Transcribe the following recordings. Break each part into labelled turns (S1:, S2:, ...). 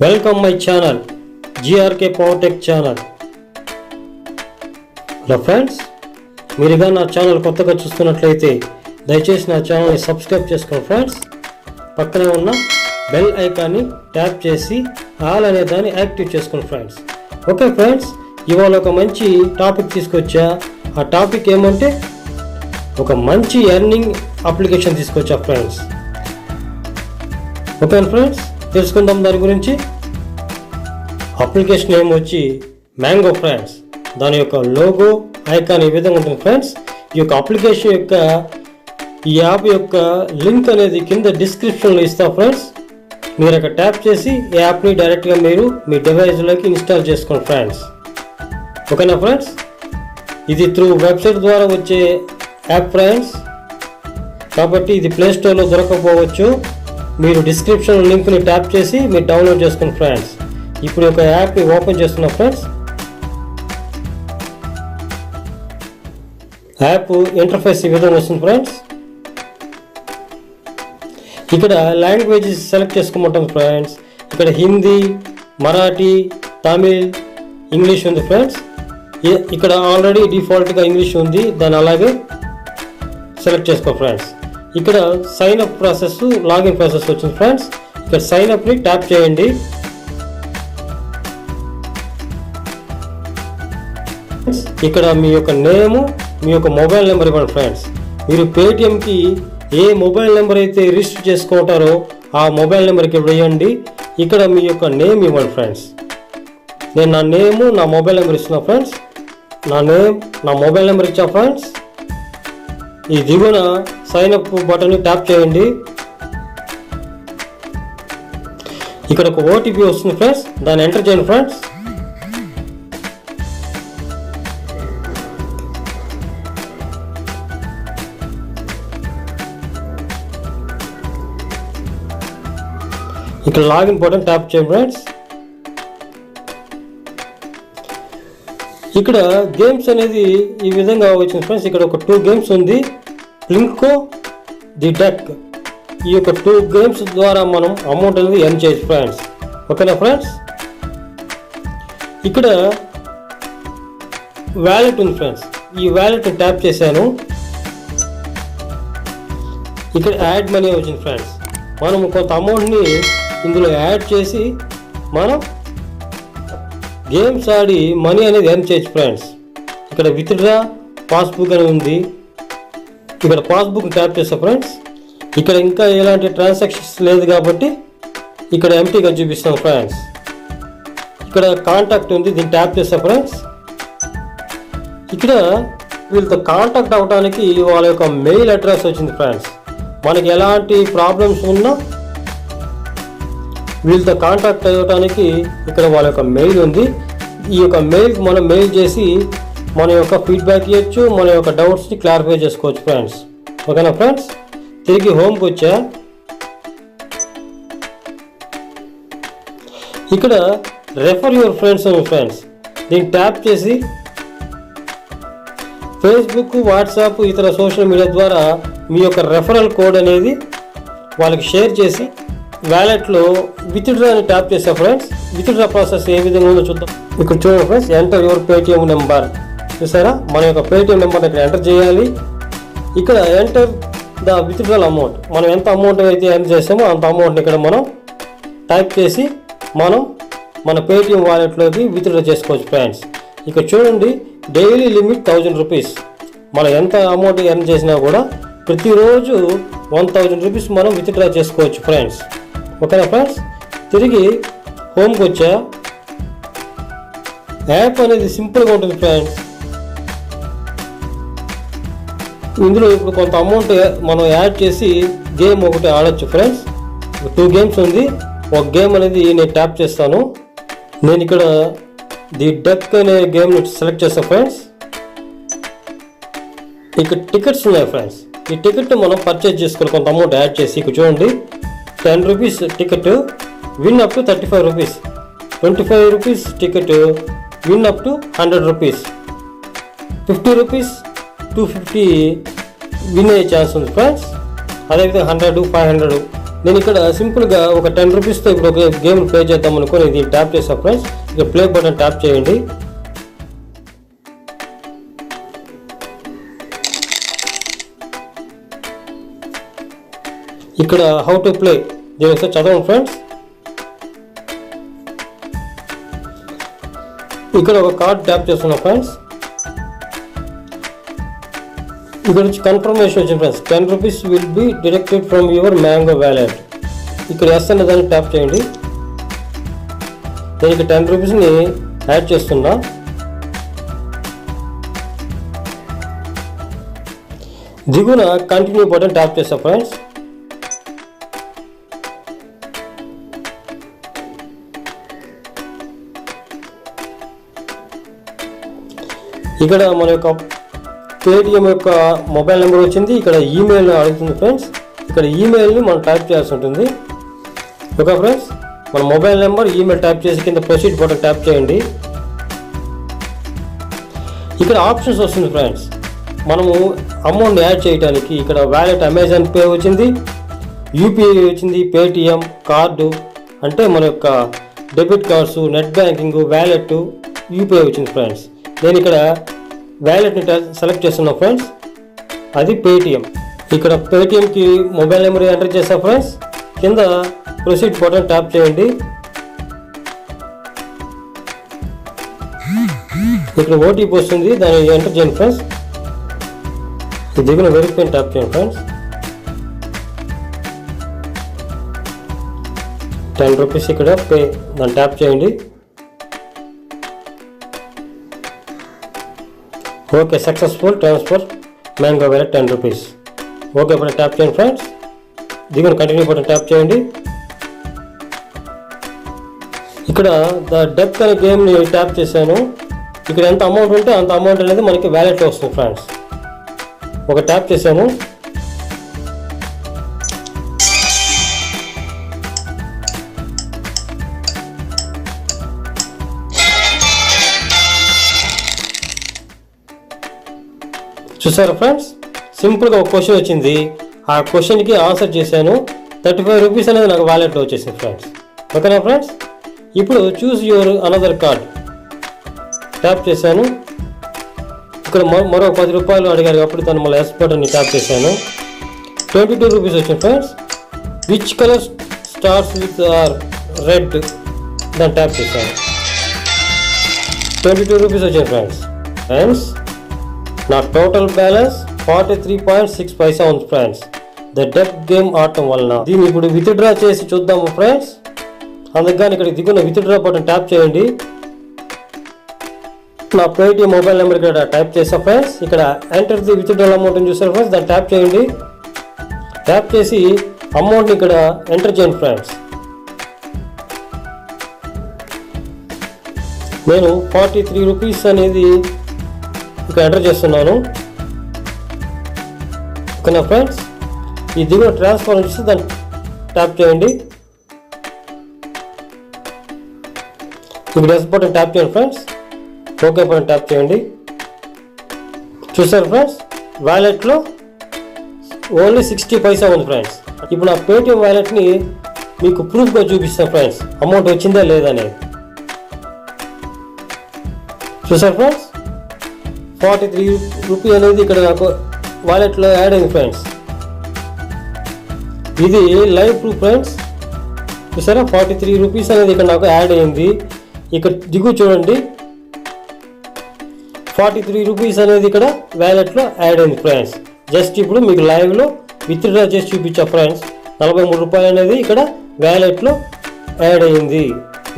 S1: Welcome my channel GRK power tech channel. Hello friends, మీరుగా నా channel కొత్తగా చూస్తున్నట్లయితే దయచేసి నా ఛానల్ని సబ్స్క్రైబ్ చేసుకోండి ఫ్రెండ్స్. పక్కనే ఉన్న బెల్ ఐకాన్ని ట్యాప్ చేసి ఆల్ అనే దాన్ని యాక్టివ్ చేసుకోండి ఫ్రెండ్స్. ఓకే ఫ్రెండ్స్, ఇవాళ ఒక మంచి టాపిక్ తీసుకొచ్చా. ఆ టాపిక్ ఏమంటే ఒక మంచి ఎర్నింగ్ అప్లికేషన్ తీసుకొచ్చా ఫ్రెండ్స్. ఓకే ఫ్రెండ్స్, తెలుసుకుందాం దాని గురించి. అప్లికేషన్ నేమ్ వచ్చి మ్యాంగో ఫ్రెండ్స్. దాని యొక్క లోగో ఐకాన్ ఈ విధంగా ఉంటుంది ఫ్రెండ్స్. ఈ యొక్క అప్లికేషన్ యొక్క ఈ యాప్ యొక్క లింక్ అనేది కింద డిస్క్రిప్షన్లో ఇస్తా ఫ్రెండ్స్. మీరు అక్కడ ట్యాప్ చేసి ఈ యాప్ని డైరెక్ట్గా మీరు మీ డివైస్లోకి ఇన్స్టాల్ చేసుకోండి ఫ్రెండ్స్. ఓకేనా ఫ్రెండ్స్, ఇది త్రూ వెబ్సైట్ ద్వారా వచ్చే యాప్ ఫ్రెండ్స్, కాబట్టి ఇది ప్లేస్టోర్లో దొరకకపోవచ్చు. మీరు డిస్క్రిప్షన్ లింక్ని ట్యాప్ చేసి మీరు డౌన్లోడ్ చేసుకోండి ఫ్రెండ్స్. ఇప్పుడు ఒక యాప్ని ఓపెన్ చేస్తున్నా ఫ్రెండ్స్. యాప్ ఇంటర్ఫేస్ ఈ విధంగా వస్తుంది ఫ్రెండ్స్. ఇక్కడ లాంగ్వేజెస్ సెలెక్ట్ చేసుకోమంటాం ఫ్రెండ్స్. ఇక్కడ హిందీ, మరాఠీ, తమిళ్, ఇంగ్లీష్ ఉంది ఫ్రెండ్స్. ఇక్కడ ఆల్రెడీ డిఫాల్ట్గా ఇంగ్లీష్ ఉంది, దాన్ని అలాగే సెలెక్ట్ చేసుకో ఫ్రెండ్స్. ఇక్కడ sign up process, login process వచ్చింది ఫ్రెండ్స్. ఇక్కడ సైన్ అప్ని ట్యాప్ చేయండి. ఇక్కడ మీ యొక్క నేము, మీ యొక్క మొబైల్ నెంబర్ ఇవ్వండి ఫ్రెండ్స్. మీరు పేటిఎంకి ఏ మొబైల్ నెంబర్ అయితే రిజిస్టర్ చేసుకుంటారో ఆ మొబైల్ నెంబర్కి వేయండి. ఇక్కడ మీ యొక్క నేమ్ ఇవ్వండి ఫ్రెండ్స్. నేను నా నేము, నా మొబైల్ నెంబర్ ఇస్తున్నా ఫ్రెండ్స్. నా నేమ్, నా మొబైల్ నెంబర్ ఇచ్చా ఫ్రెండ్స్. ఈ దిగున సైన్ అప్ బటన్ని ట్యాప్ చేయండి. ఇక్కడ ఒక ఓటీపీ వస్తుంది ఫ్రెండ్స్, దాన్ని ఎంటర్ చేయండి ఫ్రెండ్స్. ఇక్కడ లాగిన్ బటన్ ట్యాప్ చేయండి ఫ్రెండ్స్. ఇక్కడ గేమ్స్ అనేది ఈ విధంగా వచ్చింది ఫ్రెండ్స్. ఇక్కడ ఒక 2 గేమ్స్ ఉంది, ప్లింకో, ది డక్. ఈ యొక్క 2 గేమ్స్ ద్వారా మనం అమౌంట్ అనేది ఎర్న్ చేయొచ్చు ఫ్రెండ్స్. ఓకేనా ఫ్రెండ్స్, ఇక్కడ వ్యాలెట్ ఉంది ఫ్రెండ్స్. ఈ వ్యాలెట్ని ట్యాప్ చేశాను. ఇక్కడ యాడ్ మనీ వచ్చింది ఫ్రెండ్స్. మనం కొంత అమౌంట్ని ఇందులో యాడ్ చేసి మనం గేమ్స్ ఆడి మనీ అనేది ఎర్న్ చేయొచ్చు ఫ్రెండ్స్. ఇక్కడ విత్డ్రా పాస్బుక్ అని ఉంది. ఇక్కడ పాస్బుక్ ట్యాప్ చేస్తా ఫ్రెండ్స్. ఇక్కడ ఇంకా ఎలాంటి ట్రాన్సాక్షన్స్ లేదు కాబట్టి ఇక్కడ ఎంటీగా చూపిస్తాను ఫ్రెండ్స్. ఇక్కడ కాంటాక్ట్ ఉంది, దీన్ని ట్యాప్ చేస్తా ఫ్రెండ్స్. ఇక్కడ వీళ్ళతో కాంటాక్ట్ అవ్వడానికి వాళ్ళ యొక్క మెయిల్ అడ్రస్ వచ్చింది ఫ్రెండ్స్. మనకి ఎలాంటి ప్రాబ్లమ్స్ ఉన్నా వీళ్ళతో కాంటాక్ట్ అవ్వడానికి ఇక్కడ వాళ్ళ యొక్క మెయిల్ ఉంది. ఈ యొక్క మెయిల్కి మనం మెయిల్ చేసి మన యొక్క ఫీడ్బ్యాక్ ఇవ్వచ్చు, మన యొక్క డౌట్స్ని క్లారిఫై చేసుకోవచ్చు ఫ్రెండ్స్. ఓకేనా ఫ్రెండ్స్, తిరిగి హోమ్కి వచ్చా. ఇక్కడ రెఫర్ యువర్ ఫ్రెండ్స్ అని ఫ్రెండ్స్, దీన్ని ట్యాప్ చేసి ఫేస్బుక్, వాట్సాప్, ఇతర సోషల్ మీడియా ద్వారా మీ యొక్క రెఫరల్ కోడ్ అనేది వాళ్ళకి షేర్ చేసి వ్యాలెట్లో విత్డ్రా అని ట్యాప్ చేసా ఫ్రెండ్స్. విత్డ్రా ప్రాసెస్ ఏ విధంగా ఉందో చూద్దాం. ఇక్కడ చూడండి friends, enter your Paytm number. చూసారా, మన యొక్క పేటిఎం నెంబర్ ఇక్కడ ఎంటర్ చేయాలి. ఇక్కడ ఎంటర్ ద విత్డ్రాల్ అమౌంట్, మనం ఎంత అమౌంట్ అయితే ఎర్న్ చేసామో అంత అమౌంట్ని ఇక్కడ మనం టైప్ చేసి మనం మన పేటిఎం వాలెట్లోకి విత్డ్రా చేసుకోవచ్చు ఫ్రెండ్స్. ఇక్కడ చూడండి, డైలీ లిమిట్ 1000 రూపీస్. మనం ఎంత అమౌంట్ ఎర్న్ చేసినా కూడా ప్రతిరోజు 1000 రూపీస్ మనం విత్డ్రా చేసుకోవచ్చు ఫ్రెండ్స్. ఓకేనా ఫ్రెండ్స్, తిరిగి హోమ్కి వచ్చా. యాప్ అనేది సింపుల్గా ఉంటుంది ఫ్రెండ్స్. ఇందులో ఇప్పుడు కొంత అమౌంట్ మనం యాడ్ చేసి గేమ్ ఒకటి ఆడొచ్చు ఫ్రెండ్స్. 2 గేమ్స్ ఉంది. ఒక గేమ్ అనేది నేను ట్యాప్ చేస్తాను. నేను ఇక్కడ ది డక్ అనే గేమ్ని సెలెక్ట్ చేస్తాను ఫ్రెండ్స్. ఇక్కడ టికెట్స్ ఉన్నాయి ఫ్రెండ్స్. ఈ టికెట్ మనం పర్చేజ్ చేసుకోవాలి కొంత అమౌంట్ యాడ్ చేసి. ఇక్కడ చూడండి, 10 rupees ticket win up to 35 rupees, 25 rupees ticket win up to 100 rupees, 50 rupees 250 win అయ్యే ఛాన్స్ ఉంది ఫ్రెండ్స్. అదేవిధంగా 100, 500 నేను ఇక్కడ సింపుల్గా ఒక 10 రూపీస్తో ఇప్పుడు ఒక గేమ్ ప్లే చేద్దాం అనుకొని ఇది ట్యాప్ చేసా ఫ్రెండ్స్. ఇక ప్లే బటన్ ట్యాప్ చేయండి. ఇక్కడ హౌ టు ప్లే దీని ఒకసారి చదవండి ఫ్రెండ్స్. ఇక్కడ ఒక కార్డ్ ట్యాప్ చేస్తున్నా ఫ్రెండ్స్. ఇక్కడ నుంచి కన్ఫర్మేషన్ వచ్చింది friends. 10 rupees will be deducted from your mango wallet. ఇక్కడ ఎస్ అనే దాన్ని ట్యాప్ చేయండి. నేను ఇక్కడ 10 రూపీస్ని యాడ్ చేస్తున్నా. దిగున కంటిన్యూ బటన్ ట్యాప్ చేస్తా ఫ్రెండ్స్. ఇక్కడ మన యొక్క పేటిఎం యొక్క మొబైల్ నెంబర్ వచ్చింది. ఇక్కడ ఈమెయిల్ అడుగుతుంది ఫ్రెండ్స్. ఇక్కడ ఈమెయిల్ని మనం టైప్ చేయాల్సి ఉంటుంది. ఓకే ఫ్రెండ్స్, మన మొబైల్ నెంబర్ ఈమెయిల్ టైప్ చేసి కింద ప్రొసీడ్ బటన్ ట్యాప్ చేయండి. ఇక్కడ ఆప్షన్స్ వస్తుంది ఫ్రెండ్స్. మనము అమౌంట్ యాడ్ చేయడానికి ఇక్కడ వ్యాలెట్ అమెజాన్ పే వచ్చింది, యూపీఐ వచ్చింది, పేటిఎం కార్డు అంటే మన యొక్క debit cards, net banking, wallet, UPI వచ్చింది ఫ్రెండ్స్. నేను ఇక్కడ వ్యాలెట్ని సెలెక్ట్ చేస్తున్నా ఫ్రెండ్స్. అది పేటిఎం. ఇక్కడ పేటిఎంకి మొబైల్ నెంబర్ ఎంటర్ చేస్తా ఫ్రెండ్స్. కింద ప్రొసీడ్ బటన్ ట్యాప్ చేయండి. ఇక్కడ ఓటీపీ వస్తుంది, దాన్ని ఎంటర్ చేయండి ఫ్రెండ్స్. దిగున వెరిఫై ట్యాప్ చేయండి ఫ్రెండ్స్. 10 రూపీస్ ఇక్కడ పే దాన్ని ట్యాప్ చేయండి. Okay, successful transfer mango wallet 10 rupees. Okay button tap చేయండి ఫ్రెండ్స్. దిగున కంటిన్యూ బటన్ ట్యాప్ చేయండి. ఇక్కడ ద డెప్త్ అనే గేమ్ని ట్యాప్ చేశాను. ఇక్కడ ఎంత అమౌంట్ ఉంటే అంత అమౌంట్ అనేది మనకి వ్యాలెట్లో వస్తుంది ఫ్రెండ్స్. ఒక ట్యాప్ చేశాను. చూసారా ఫ్రెండ్స్, సింపుల్గా ఒక క్వశ్చన్ వచ్చింది. ఆ క్వశ్చన్కి ఆన్సర్ చేశాను. 35 రూపీస్ అనేది నాకు వ్యాలెట్లో వచ్చేసింది ఫ్రెండ్స్. ఓకేనా ఫ్రెండ్స్, ఇప్పుడు choose your another card tap చేశాను. ఇక్కడ మరో 10 రూపాయలు అడిగారు కాబట్టి తను మళ్ళీ ఎస్ బటన్ని ట్యాప్ చేశాను. 22 రూపీస్ వచ్చింది friends. Which colour stars with are red దాన్ని ట్యాప్ చేశాను. 22 రూపీస్ వచ్చింది ఫ్రెండ్స్. నా టోటల్ బ్యాలెన్స్ 43.6 పైసా ఉంది ఫ్రెండ్స్. ద డెప్త్ గేమ్ ఆడటం వలన. దీన్ని ఇప్పుడు విత్డ్రా చేసి చూద్దాము ఫ్రెండ్స్. అందుకని ఇక్కడ దిగున్న విత్డ్రా బటన్ ట్యాప్ చేయండి. నా పేటిఎం మొబైల్ నెంబర్ ఇక్కడ టైప్ చేసా ఫ్రెండ్స్. ఇక్కడ ఎంటర్ ది విత్డ్రా అమౌంట్ అని చూసారు ఫ్రెండ్స్. దాన్ని ట్యాప్ చేయండి. ట్యాప్ చేసి అమౌంట్ని ఇక్కడ ఎంటర్ చేయండి ఫ్రెండ్స్. నేను 43 రూపీస్ అనేది ఇక్కడ ఎంటర్ చేస్తున్నాను. ఓకేనా ఫ్రెండ్స్, ఈ దిగువ ట్రాన్స్ఫర్ చేసి దాన్ని ట్యాప్ చేయండి. ఇక్కడ ఎస్ బటన్ ట్యాప్ చేయండి ఫ్రెండ్స్. ఓకే బటన్ ట్యాప్ చేయండి. చూసారు ఫ్రెండ్స్, వ్యాలెట్లో ఓన్లీ 60 పైసా ఉంది ఫ్రెండ్స్. ఇప్పుడు నా పేటిఎం వ్యాలెట్ని మీకు ప్రూఫ్గా చూపిస్తాను ఫ్రెండ్స్, అమౌంట్ వచ్చిందా లేదా అనేది. చూసారు ఫ్రెండ్స్, 43 రూపీ అనేది ఇక్కడ నాకు వాలెట్లో యాడ్ అయింది ఫ్రెండ్స్. ఇది లైవ్ ప్రూఫ్ ఫ్రెండ్స్. చూసారా, 43 రూపీస్ అనేది ఇక్కడ నాకు యాడ్ అయింది. ఇక్కడ దిగు చూడండి, 43 రూపీస్ అనేది ఇక్కడ వ్యాలెట్లో యాడ్ అయింది ఫ్రెండ్స్. జస్ట్ ఇప్పుడు మీకు లైవ్లో విత్డ్రా చేసి చూపించా ఫ్రెండ్స్. 43 రూపాయలు అనేది ఇక్కడ వ్యాలెట్లో యాడ్ అయింది.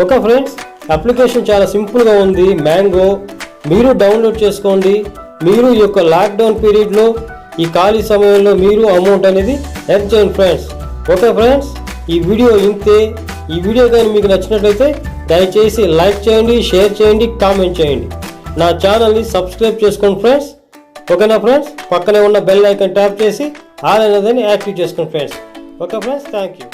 S1: ఓకే ఫ్రెండ్స్, అప్లికేషన్ చాలా సింపుల్గా ఉంది. మ్యాంగో మీరు డౌన్లోడ్ చేసుకోండి. మీరు ఈ యొక్క లాక్డౌన్ పీరియడ్లో ఈ ఖాళీ సమయంలో మీరు అమౌంట్ అనేది ఎర్న్ చేయండి ఫ్రెండ్స్. ఓకే ఫ్రెండ్స్, ఈ వీడియో ఇంతే. ఈ వీడియో కానీ మీకు నచ్చినట్లయితే దయచేసి లైక్ చేయండి, షేర్ చేయండి, కామెంట్ చేయండి. నా ఛానల్ని సబ్స్క్రైబ్ చేసుకోండి ఫ్రెండ్స్. ఓకేనా ఫ్రెండ్స్, పక్కనే ఉన్న బెల్ ఐకాన్ ట్యాప్ చేసి ఆల్ అనేదాన్ని యాక్టివ్ చేసుకోండి friends. Okay friends, thank you.